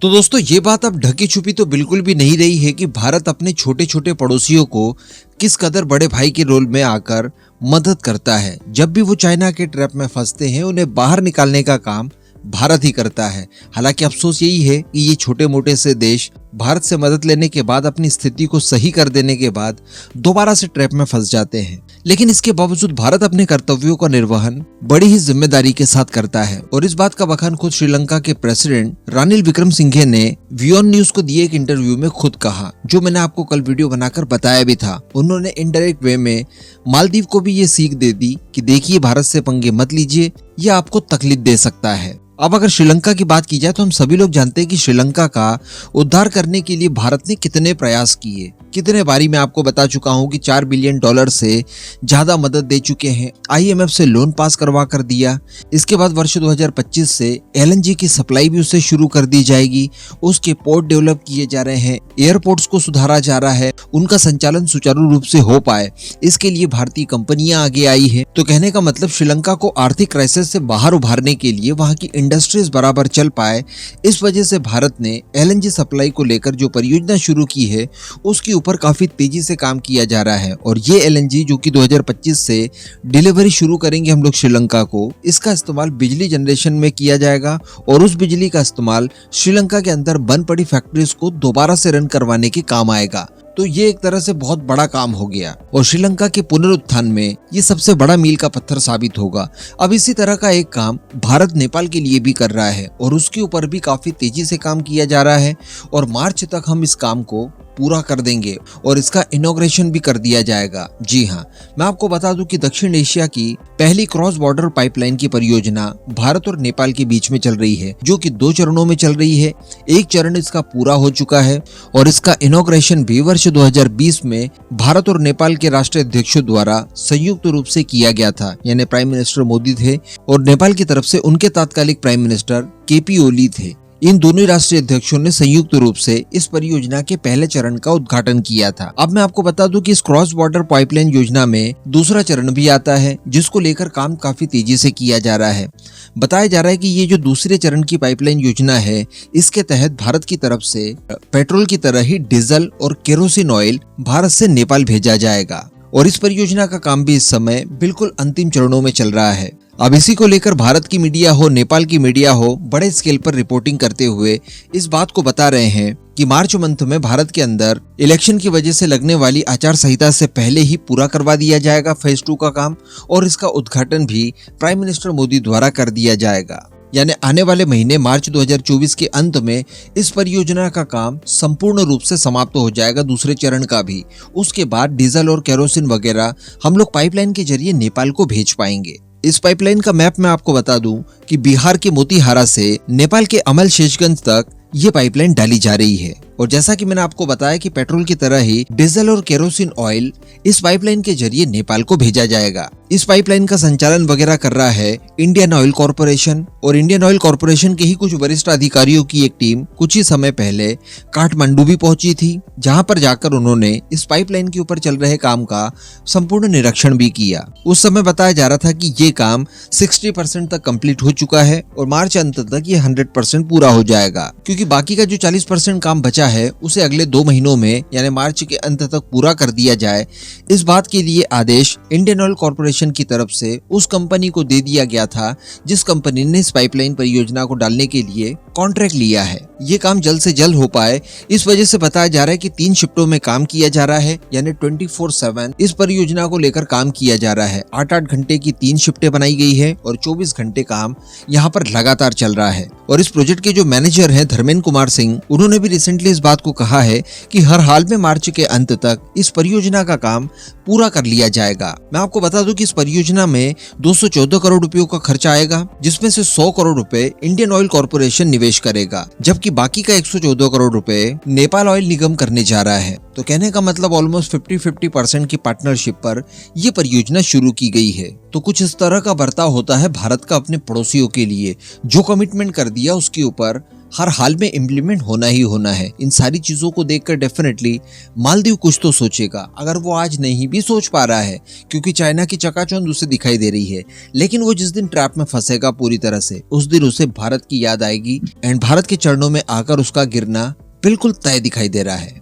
तो दोस्तों ये बात अब ढकी छुपी तो बिल्कुल भी नहीं रही है कि भारत अपने छोटे छोटे पड़ोसियों को किस कदर बड़े भाई के रोल में आकर मदद करता है। जब भी वो चाइना के ट्रैप में फंसते हैं उन्हें बाहर निकालने का काम भारत ही करता है। हालांकि अफसोस यही है कि ये छोटे मोटे से देश भारत से मदद लेने के बाद अपनी स्थिति को सही कर देने के बाद दोबारा से ट्रैप में फंस जाते हैं। लेकिन इसके बावजूद भारत अपने कर्तव्यों का निर्वहन बड़ी ही जिम्मेदारी के साथ करता है और इस बात का बखान खुद श्रीलंका के प्रेसिडेंट रानिल विक्रमसिंघे ने वियोन न्यूज को दिए एक इंटरव्यू में खुद कहा, जो मैंने आपको कल वीडियो बनाकर बताया भी था। उन्होंने इनडायरेक्ट वे में मालदीव को भी ये सीख दे दी कि देखिए भारत से पंगे मत लीजिए, यह आपको तकलीफ दे सकता है। अब अगर श्रीलंका की बात की जाए तो हम सभी लोग जानते हैं कि श्रीलंका का उद्धार करने के लिए भारत ने कितने प्रयास किए। कितने बारी मैं आपको बता चुका हूं कि $4 बिलियन से ज्यादा मदद दे चुके हैं। IMF से लोन पास करवा कर दिया। इसके बाद वर्ष 2025 से LNG की सप्लाई भी उससे शुरू कर दी जाएगी। उसके पोर्ट डेवलप किए जा रहे हैं, एयरपोर्ट्स को सुधारा जा रहा है, उनका संचालन सुचारू रूप से हो पाए इसके लिए भारतीय कंपनियां आगे आई है। तो कहने का मतलब श्रीलंका को आर्थिक क्राइसिस से बाहर उभारने के लिए वहां की इंडस्ट्रीज बराबर चल पाए, इस वजह से भारत ने LNG सप्लाई को लेकर जो परियोजना शुरू की है उसकी ऊपर काफी तेजी से काम किया जा रहा है। और ये LNG जो कि 2025 से डिलीवरी शुरू करेंगे हम लोग श्रीलंका को, इसका इस्तेमाल बिजली जनरेशन में किया जाएगा और उस बिजली का इस्तेमाल श्रीलंका के अंदर बंद पड़ी फैक्ट्रीज को दोबारा से रन करवाने के काम आएगा। तो ये एक तरह से बहुत बड़ा काम हो गया और श्रीलंका के पुनरुत्थान में ये सबसे बड़ा मील का पत्थर साबित होगा। अब इसी तरह का एक काम भारत नेपाल के लिए भी कर रहा है और उसके ऊपर भी काफी तेजी से काम किया जा रहा है और मार्च तक हम इस काम को पूरा कर देंगे और इसका इनॉग्रेशन भी कर दिया जाएगा। जी हाँ, मैं आपको बता दूं कि दक्षिण एशिया की पहली क्रॉस बॉर्डर पाइपलाइन की परियोजना भारत और नेपाल के बीच में चल रही है, जो कि 2 चरणों में चल रही है। एक चरण इसका पूरा हो चुका है और इसका इनॉग्रेशन भी वर्ष 2020 में भारत और नेपाल के राष्ट्रीय अध्यक्षों द्वारा संयुक्त रूप से किया गया था। यानी प्राइम मिनिस्टर मोदी थे और नेपाल की तरफ से उनके तात्कालिक प्राइम मिनिस्टर KP ओली थे। इन दोनों राष्ट्रीय अध्यक्षों ने संयुक्त रूप से इस परियोजना के पहले चरण का उद्घाटन किया था। अब मैं आपको बता दूं कि इस क्रॉस बॉर्डर पाइपलाइन योजना में दूसरा चरण भी आता है, जिसको लेकर काम काफी तेजी से किया जा रहा है। बताया जा रहा है कि ये जो दूसरे चरण की पाइपलाइन योजना है, इसके तहत भारत की तरफ से पेट्रोल की तरह ही डीजल और केरोसिन ऑयल भारत से नेपाल भेजा जाएगा और इस परियोजना का काम भी इस समय बिल्कुल अंतिम चरणों में चल रहा है। अब इसी को लेकर भारत की मीडिया हो, नेपाल की मीडिया हो, बड़े स्केल पर रिपोर्टिंग करते हुए इस बात को बता रहे हैं कि मार्च मंथ में भारत के अंदर इलेक्शन की वजह से लगने वाली आचार संहिता से पहले ही पूरा करवा दिया जाएगा फेज 2 का काम और इसका उद्घाटन भी प्राइम मिनिस्टर मोदी द्वारा कर दिया जाएगा। यानी आने वाले महीने मार्च 2024 के अंत में इस परियोजना का काम संपूर्ण रूप से समाप्त हो जाएगा, दूसरे चरण का भी। उसके बाद डीजल और केरोसिन वगैरह हम लोग पाइपलाइन के जरिए नेपाल को भेज पाएंगे। इस पाइपलाइन का मैप मैं आपको बता दूं कि बिहार के मोतीहारा से नेपाल के अमल शेषगंज तक ये पाइपलाइन डाली जा रही है और जैसा कि मैंने आपको बताया कि पेट्रोल की तरह ही डीजल और केरोसिन ऑयल इस पाइपलाइन के जरिए नेपाल को भेजा जाएगा। इस पाइपलाइन का संचालन वगैरह कर रहा है इंडियन ऑयल कॉरपोरेशन और इंडियन ऑयल कॉरपोरेशन के ही कुछ वरिष्ठ अधिकारियों की एक टीम कुछ ही समय पहले काठमांडू भी पहुंची थी, जहां पर जाकर उन्होंने इस पाइपलाइन के ऊपर चल रहे काम का संपूर्ण निरीक्षण भी किया। उस समय बताया जा रहा था कि ये काम 60% तक कंप्लीट हो चुका है और मार्च अंत तक ये 100% पूरा हो जाएगा, क्योंकि बाकी का जो 40% काम बचा है उसे अगले 2 महीनों में यानी मार्च के अंत तक पूरा कर दिया जाए। इस बात के लिए आदेश इंडियन ऑयल कॉरपोरेशन की तरफ से उस कंपनी को दे दिया गया था जिस कंपनी ने इस पाइपलाइन परियोजना को डालने के लिए कॉन्ट्रैक्ट लिया है। ये काम जल्द से जल्द हो पाए इस वजह से बताया जा रहा है कि 3 शिफ्टों में काम किया जा रहा है, यानी 24/7 इस परियोजना को लेकर काम किया जा रहा है। 8-8 घंटे की 3 शिफ्टें बनाई गई है और 24 घंटे काम यहाँ पर लगातार चल रहा है। और इस प्रोजेक्ट के जो मैनेजर हैं धर्मेंद्र कुमार सिंह, उन्होंने भी रिसेंटली इस बात को कहा है कि हर हाल में मार्च के अंत तक इस परियोजना का काम पूरा कर लिया जाएगा। मैं आपको बता दूं कि इस परियोजना में 214 करोड़ रुपयों का खर्चा आएगा, जिसमें से 100 करोड़ रुपए इंडियन ऑयल कॉरपोरेशन निवेश करेगा, जबकि बाकी का 114 करोड़ रुपए नेपाल ऑयल निगम करने जा रहा है। तो कहने का मतलब ऑलमोस्ट 50-50% की पार्टनरशिप पर यह परियोजना शुरू की गई है। तो कुछ इस तरह का बर्ताव होता है भारत का अपने पड़ोसियों के लिए। जो कमिटमेंट कर दिया उसके ऊपर हर हाल में इम्प्लीमेंट होना ही होना है। इन सारी चीजों को देखकर डेफिनेटली मालदीव कुछ तो सोचेगा। अगर वो आज नहीं भी सोच पा रहा है क्योंकि चाइना की चकाचौंध उसे दिखाई दे रही है, लेकिन वो जिस दिन ट्रैप में फंसेगा पूरी तरह से, उस दिन उसे भारत की याद आएगी एंड भारत के चरणों में आकर उसका गिरना बिल्कुल तय दिखाई दे रहा है।